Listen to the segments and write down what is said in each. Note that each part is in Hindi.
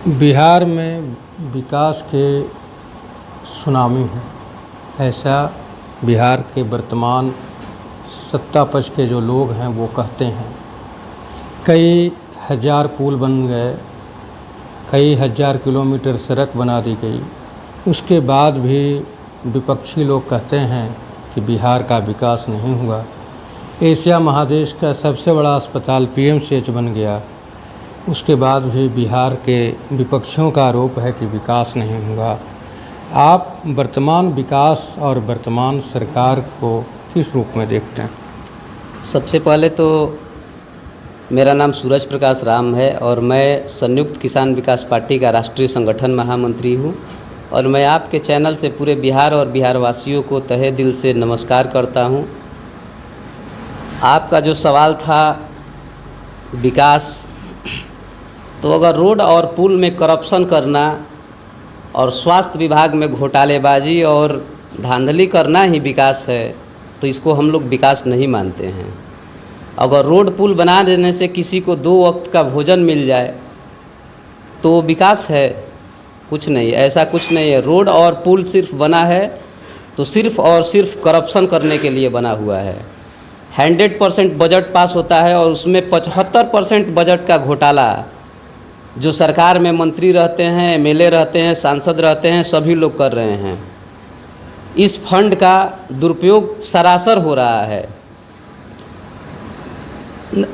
बिहार में विकास के सुनामी है, ऐसा बिहार के वर्तमान सत्ता पक्ष के जो लोग हैं वो कहते हैं। कई हज़ार पुल बन गए, कई हज़ार किलोमीटर सड़क बना दी गई, उसके बाद भी विपक्षी लोग कहते हैं कि बिहार का विकास नहीं हुआ। एशिया महादेश का सबसे बड़ा अस्पताल पीएमसीएच बन गया, उसके बाद भी बिहार के विपक्षियों का आरोप है कि विकास नहीं हुआ। आप वर्तमान विकास और वर्तमान सरकार को किस रूप में देखते हैं? सबसे पहले तो मेरा नाम सूरज प्रकाश राम है और मैं संयुक्त किसान विकास पार्टी का राष्ट्रीय संगठन महामंत्री हूँ। और मैं आपके चैनल से पूरे बिहार और बिहार वासियों को तहे दिल से नमस्कार करता हूँ। आपका जो सवाल था विकास, तो अगर रोड और पुल में करप्शन करना और स्वास्थ्य विभाग में घोटालेबाजी और धांधली करना ही विकास है, तो इसको हम लोग विकास नहीं मानते हैं। अगर रोड पुल बना देने से किसी को 2 वक्त का भोजन मिल जाए तो विकास है? कुछ नहीं, ऐसा कुछ नहीं है। रोड और पुल सिर्फ बना है तो सिर्फ और सिर्फ करप्शन करने के लिए बना हुआ है। 100% बजट पास होता है और उसमें 75% बजट का घोटाला जो सरकार में मंत्री रहते हैं, एमएलए रहते हैं, सांसद रहते हैं, सभी लोग कर रहे हैं। इस फंड का दुरुपयोग सरासर हो रहा है।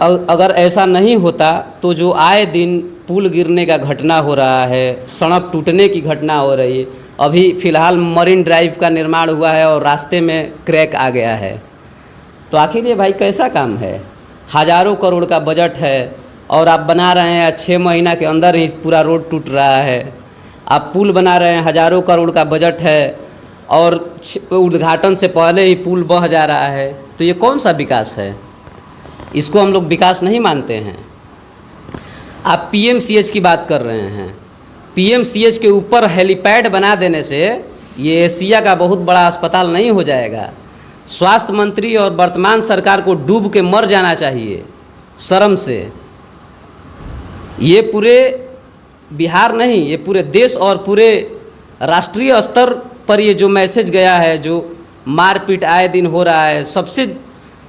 अगर ऐसा नहीं होता तो जो आए दिन पुल गिरने का घटना हो रहा है, सड़क टूटने की घटना हो रही है, अभी फ़िलहाल मरीन ड्राइव का निर्माण हुआ है और रास्ते में क्रैक आ गया है, तो आखिर ये भाई कैसा काम है? हज़ारों करोड़ का बजट है और आप बना रहे हैं 6 महीना के अंदर ही पूरा रोड टूट रहा है। आप पुल बना रहे हैं, हज़ारों करोड़ का बजट है और उद्घाटन से पहले ही पुल बह जा रहा है, तो ये कौन सा विकास है? इसको हम लोग विकास नहीं मानते हैं। आप पीएमसीएच की बात कर रहे हैं। पीएमसीएच के ऊपर हेलीपैड बना देने से ये एशिया का बहुत बड़ा अस्पताल नहीं हो जाएगा। स्वास्थ्य मंत्री और वर्तमान सरकार को डूब के मर जाना चाहिए शर्म से। ये पूरे बिहार नहीं, ये पूरे देश और पूरे राष्ट्रीय स्तर पर ये जो मैसेज गया है, जो मारपीट आए दिन हो रहा है, सबसे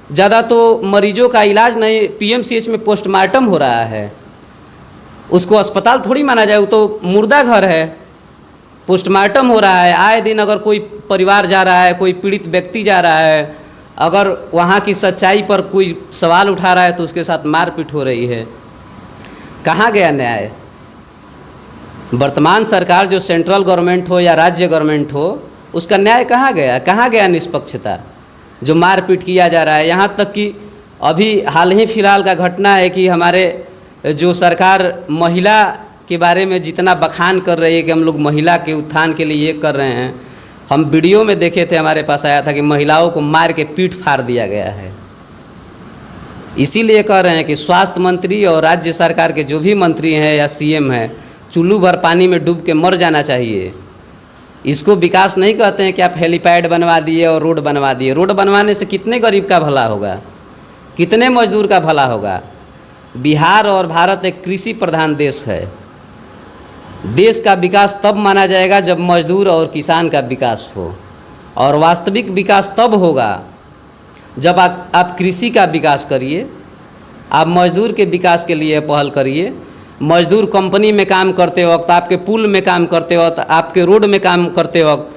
ज़्यादा तो मरीजों का इलाज नहीं, पीएमसीएच में पोस्टमार्टम हो रहा है। उसको अस्पताल थोड़ी माना जाए, वो तो मुर्दा घर है। पोस्टमार्टम हो रहा है आए दिन। अगर कोई परिवार जा रहा है, कोई पीड़ित व्यक्ति जा रहा है, अगर वहाँ की सच्चाई पर कोई सवाल उठा रहा है तो उसके साथ मारपीट हो रही है। कहाँ गया न्याय? वर्तमान सरकार जो सेंट्रल गवर्नमेंट हो या राज्य गवर्नमेंट हो, उसका न्याय कहाँ गया? कहाँ गया निष्पक्षता? जो मारपीट किया जा रहा है, यहाँ तक कि अभी हाल ही फिलहाल का घटना है कि हमारे जो सरकार महिला के बारे में जितना बखान कर रही है कि हम लोग महिला के उत्थान के लिए ये कर रहे हैं, हम वीडियो में देखे थे, हमारे पास आया था कि महिलाओं को मार के पीठ फाड़ दिया गया है। इसीलिए कह रहे हैं कि स्वास्थ्य मंत्री और राज्य सरकार के जो भी मंत्री हैं या सीएम हैं, चुल्लू भर पानी में डूब के मर जाना चाहिए। इसको विकास नहीं कहते हैं कि आप हेलीपैड बनवा दिए और रोड बनवा दिए। रोड बनवाने से कितने गरीब का भला होगा? कितने मजदूर का भला होगा? बिहार और भारत एक कृषि प्रधान देश है। देश का विकास तब माना जाएगा जब मजदूर और किसान का विकास हो, और वास्तविक विकास तब होगा जब आप कृषि का विकास करिए, आप मजदूर के विकास के लिए पहल करिए। मजदूर कंपनी में काम करते वक्त, आपके पुल में काम करते वक्त, आपके रोड में काम करते वक्त,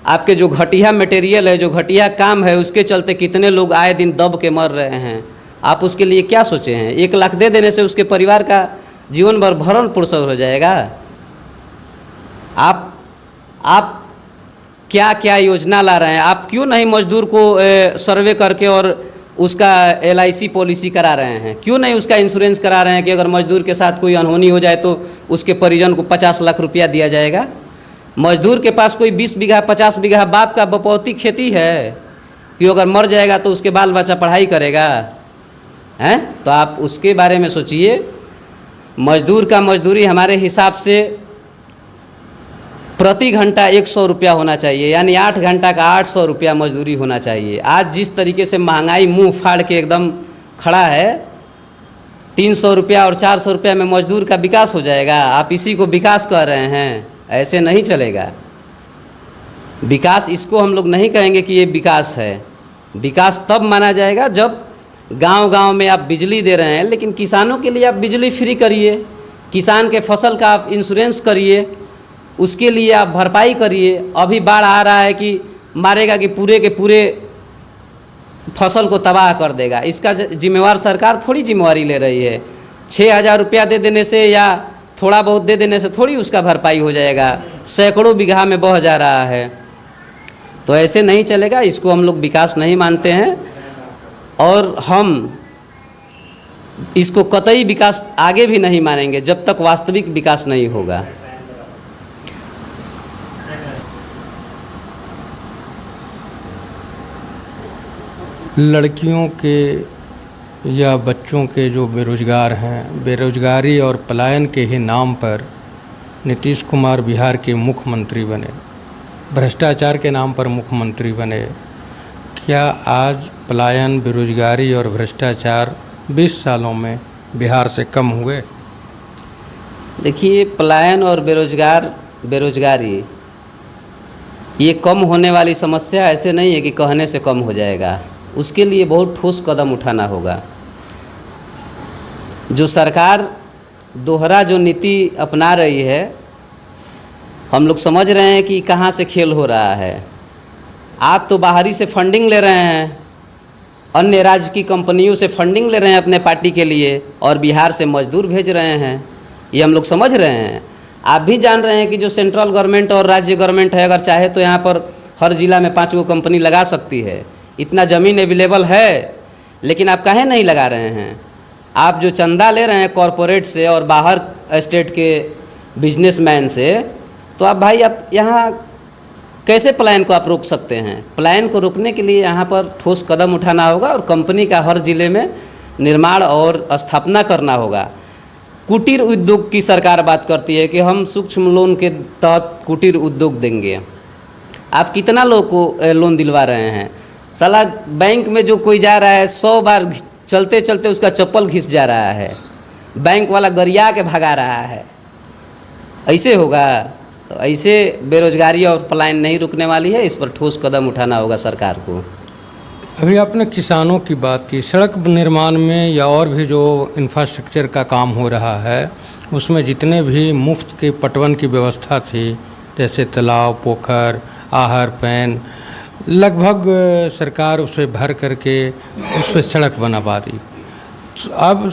आपके जो घटिया मटेरियल है, जो घटिया काम है, उसके चलते कितने लोग आए दिन दब के मर रहे हैं। आप उसके लिए क्या सोचे हैं? 1 लाख दे देने से उसके परिवार का जीवन भर भरण पोषण हो जाएगा? आप क्या क्या योजना ला रहे हैं? आप क्यों नहीं मजदूर को सर्वे करके और उसका LIC पॉलिसी करा रहे हैं? क्यों नहीं उसका इंश्योरेंस करा रहे हैं कि अगर मजदूर के साथ कोई अनहोनी हो जाए तो उसके परिजन को 50 लाख रुपया दिया जाएगा? मजदूर के पास कोई 20 बीघा 50 बीघा बाप का बपौती खेती है कि अगर मर जाएगा तो उसके बाल बच्चा पढ़ाई करेगा हैं? तो आप उसके बारे में सोचिए। मजदूर का मजदूरी हमारे हिसाब से प्रति घंटा 100 रुपया होना चाहिए, यानी 8 घंटा का 800 रुपया मजदूरी होना चाहिए। आज जिस तरीके से महंगाई मुंह फाड़ के एकदम खड़ा है, 300 रुपया और 400 रुपया में मजदूर का विकास हो जाएगा? आप इसी को विकास कह रहे हैं? ऐसे नहीं चलेगा। विकास इसको हम लोग नहीं कहेंगे कि ये विकास है। विकास तब माना जाएगा जब गांव-गांव में आप बिजली दे रहे हैं, लेकिन किसानों के लिए आप बिजली फ्री करिए, किसान के फसल का आप इंश्योरेंस करिए, उसके लिए आप भरपाई करिए। अभी बाढ़ आ रहा है कि मारेगा कि पूरे के पूरे फसल को तबाह कर देगा, इसका जिम्मेवार सरकार थोड़ी जिम्मेवारी ले रही है। 6,000 रुपया दे देने से या थोड़ा बहुत दे देने से थोड़ी उसका भरपाई हो जाएगा। सैकड़ों बीघा में बह जा रहा है, तो ऐसे नहीं चलेगा। इसको हम लोग विकास नहीं मानते हैं और हम इसको कतई विकास आगे भी नहीं मानेंगे जब तक वास्तविक विकास नहीं होगा। लड़कियों के या बच्चों के जो बेरोजगार हैं, बेरोजगारी और पलायन के ही नाम पर नीतीश कुमार बिहार के मुख्यमंत्री बने, भ्रष्टाचार के नाम पर मुख्यमंत्री बने। क्या आज पलायन, बेरोजगारी और भ्रष्टाचार 20 सालों में बिहार से कम हुए? देखिए, पलायन और बेरोजगारी ये कम होने वाली समस्या ऐसे नहीं है कि कहने से कम हो जाएगा। उसके लिए बहुत ठोस कदम उठाना होगा। जो सरकार दोहरा जो नीति अपना रही है, हम लोग समझ रहे हैं कि कहाँ से खेल हो रहा है। आप तो बाहरी से फंडिंग ले रहे हैं, अन्य राज्य की कंपनियों से फंडिंग ले रहे हैं अपने पार्टी के लिए, और बिहार से मजदूर भेज रहे हैं। ये हम लोग समझ रहे हैं। आप भी जान रहे हैं कि जो सेंट्रल गवर्नमेंट और राज्य गवर्नमेंट है, अगर चाहे तो यहाँ पर हर ज़िला में 5 गो कंपनी लगा सकती है। इतना ज़मीन अवेलेबल है, लेकिन आप काहे नहीं लगा रहे हैं? आप जो चंदा ले रहे हैं कॉरपोरेट से और बाहर स्टेट के बिजनेसमैन से, तो आप भाई आप यहाँ कैसे पलायन को आप रोक सकते हैं? पलायन को रोकने के लिए यहाँ पर ठोस कदम उठाना होगा और कंपनी का हर ज़िले में निर्माण और स्थापना करना होगा। कुटीर उद्योग की सरकार बात करती है कि हम सूक्ष्म लोन के तहत कुटीर उद्योग देंगे। आप कितना लोग को लोन दिलवा रहे हैं? साला बैंक में जो कोई जा रहा है 100 बार चलते चलते उसका चप्पल घिस जा रहा है, बैंक वाला गरिया के भगा रहा है। ऐसे होगा? तो ऐसे बेरोजगारी और पलायन नहीं रुकने वाली है। इस पर ठोस कदम उठाना होगा सरकार को। अभी आपने किसानों की बात की, सड़क निर्माण में या और भी जो इंफ्रास्ट्रक्चर का काम हो रहा है, उसमें जितने भी मुफ्त के पटवन की व्यवस्था थी, जैसे तालाब, पोखर, आहर, पैन, लगभग सरकार उसे भर करके उस पर सड़क बनवा दी। अब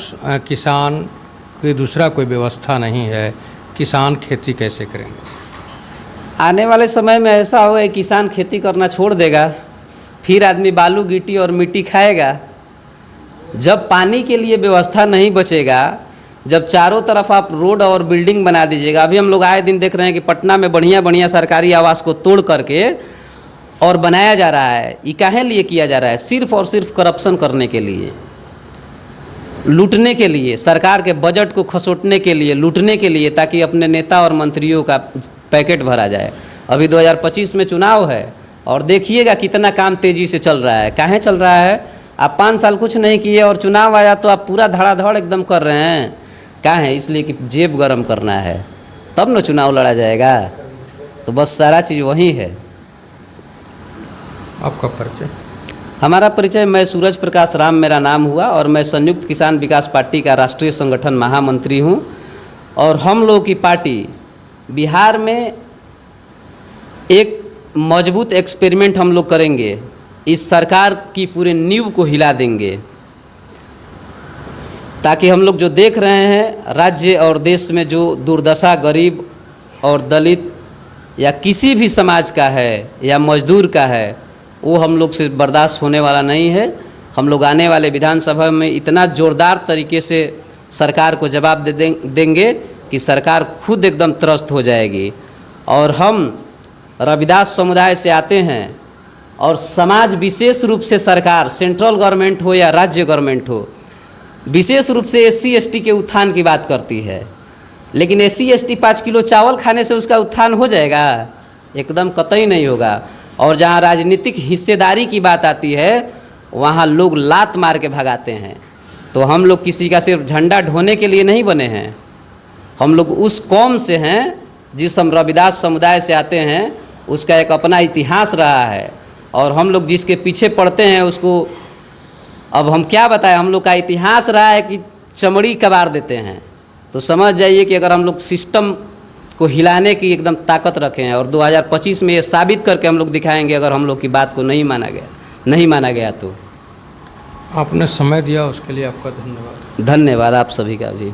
किसान की दूसरा कोई व्यवस्था नहीं है, किसान खेती कैसे करेंगे? आने वाले समय में ऐसा होगा कि किसान खेती करना छोड़ देगा, फिर आदमी बालू, गिट्टी और मिट्टी खाएगा। जब पानी के लिए व्यवस्था नहीं बचेगा, जब चारों तरफ आप रोड और बिल्डिंग बना दीजिएगा। अभी हम लोग आए दिन देख रहे हैं कि पटना में बढ़िया बढ़िया सरकारी आवास को तोड़ करके और बनाया जा रहा है। ये काहे लिए किया जा रहा है? सिर्फ और सिर्फ करप्शन करने के लिए, लूटने के लिए, सरकार के बजट को खसोटने के लिए, लूटने के लिए, ताकि अपने नेता और मंत्रियों का पैकेट भरा जाए। अभी 2025 में चुनाव है और देखिएगा कितना काम तेज़ी से चल रहा है। काहे चल रहा है? आप 5 साल कुछ नहीं किए और चुनाव आया तो आप पूरा धड़ाधड़ एकदम कर रहे हैं। काहे? इसलिए कि जेब गरम करना है, तब न चुनाव लड़ा जाएगा। तो बस सारा चीज़ वही है। आपका परिचय? हमारा परिचय, मैं सूरज प्रकाश राम मेरा नाम हुआ और मैं संयुक्त किसान विकास पार्टी का राष्ट्रीय संगठन महामंत्री हूँ। और हम लोग की पार्टी बिहार में एक मजबूत एक्सपेरिमेंट हम लोग करेंगे। इस सरकार की पूरे नींव को हिला देंगे, ताकि हम लोग जो देख रहे हैं राज्य और देश में जो दुर्दशा गरीब और दलित या किसी भी समाज का है या मजदूर का है, वो हम लोग से बर्दाश्त होने वाला नहीं है। हम लोग आने वाले विधानसभा में इतना ज़ोरदार तरीके से सरकार को जवाब देंगे कि सरकार खुद एकदम त्रस्त हो जाएगी। और हम रविदास समुदाय से आते हैं और समाज विशेष रूप से सरकार, सेंट्रल गवर्नमेंट हो या राज्य गवर्नमेंट हो, विशेष रूप से SC ST के उत्थान की बात करती है। लेकिन SC ST 5 किलो चावल खाने से उसका उत्थान हो जाएगा? एकदम कतई नहीं होगा। और जहाँ राजनीतिक हिस्सेदारी की बात आती है, वहाँ लोग लात मार के भगाते हैं। तो हम लोग किसी का सिर्फ झंडा ढोने के लिए नहीं बने हैं। हम लोग उस कौम से हैं जिस हम रविदास समुदाय से आते हैं, उसका एक अपना इतिहास रहा है और हम लोग जिसके पीछे पड़ते हैं उसको अब हम क्या बताएं। हम लोग का इतिहास रहा है कि चमड़ी कबार देते हैं। तो समझ जाइए कि अगर हम लोग सिस्टम को हिलाने की एकदम ताकत रखे हैं और 2025 में ये साबित करके हम लोग दिखाएंगे अगर हम लोग की बात को नहीं माना गया तो। आपने समय दिया उसके लिए आपका धन्यवाद। धन्यवाद आप सभी का भी।